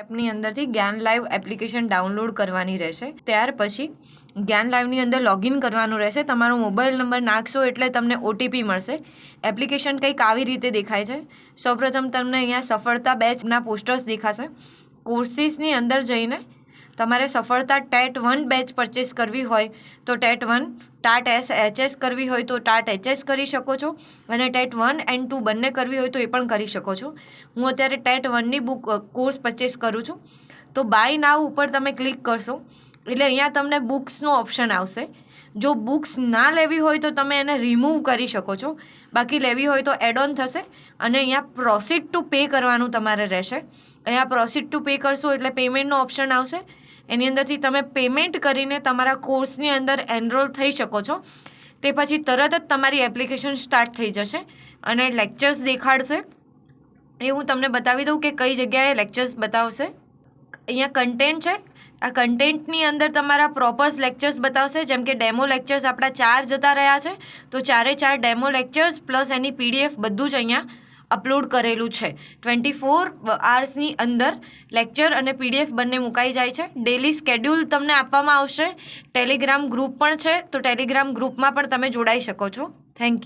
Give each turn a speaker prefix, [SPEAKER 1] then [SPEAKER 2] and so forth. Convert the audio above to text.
[SPEAKER 1] એપની અંદરથી જ્ઞાન લાઈવ એપ્લિકેશન ડાઉનલોડ કરવાની રહેશે. ત્યાર પછી જ્ઞાન લાઈવની અંદર લોગિન કરવાનું રહેશે. તમારો મોબાઈલ નંબર નાખશો એટલે તમને ઓટીપી મળશે. એપ્લિકેશન કંઈક આવી રીતે દેખાય છે. સૌપ્રથમ તમને અહીંયા સફળતા બેચના પોસ્ટર્સ દેખાશે. કોર્સિસની અંદર જઈને તમારે સફળતા ટેટ 1 બેચ પરચેસ કરવી હોય તો ટેટ 1, ટાટ એચએસ કરવી હોય તો ટાટ એચએસ કરી શકો છો, અને ટેટ 1 એન્ડ 2 બંને કરવી હોય તો એ પણ કરી શકો છો. હું અત્યારે ટેટ 1ની બુક કોર્સ પરચેસ કરું છું. તો બાય નાવ ઉપર તમે ક્લિક કરશો એટલે અહીંયા તમને બુક્સનો ઓપ્શન આવશે. જો બુક્સ ના લેવી હોય તો તમે એને રિમૂવ કરી શકો છો, બાકી લેવી હોય તો એડ ઓન થશે. અને અહીંયા પ્રોસીડ ટુ પે કરવાનું તમારે રહેશે. અહીંયા પ્રોસીડ ટુ પે કરશો એટલે પેમેન્ટનો ઓપ્શન આવશે. એની અંદરથી તમે પેમેન્ટ કરીને તમારા કોર્સની અંદર એનરોલ થઈ શકો છો. તે પછી તરત જ તમારી એપ્લિકેશન સ્ટાર્ટ થઈ જશે અને લેક્ચર્સ દેખાડશે. એ હું તમને બતાવી દઉં કે કઈ જગ્યાએ લેક્ચર્સ બતાવશે. અહીંયા કન્ટેન્ટ છે. આ કન્ટેન્ટની અંદર તમારા પ્રોપર્સ લેક્ચર્સ બતાવશે. જેમ કે ડેમો લેક્ચર્સ આપણા 4 જતા રહ્યા છે, તો 4 ડેમો લેક્ચર્સ પ્લસ એની પીડીએફ બધું જ અહીંયા અપલોડ કરેલું છે. 24 આવર્સની અંદર લેક્ચર અને પીડીએફ બંને મુકાઈ જાય છે. ડેલી સ્કેડ્યુલ તમને આપવામાં આવશે. ટેલિગ્રામ ગ્રુપ પણ છે, તો ટેલિગ્રામ ગ્રુપમાં પણ તમે જોડાઈ શકો છો. Thank you.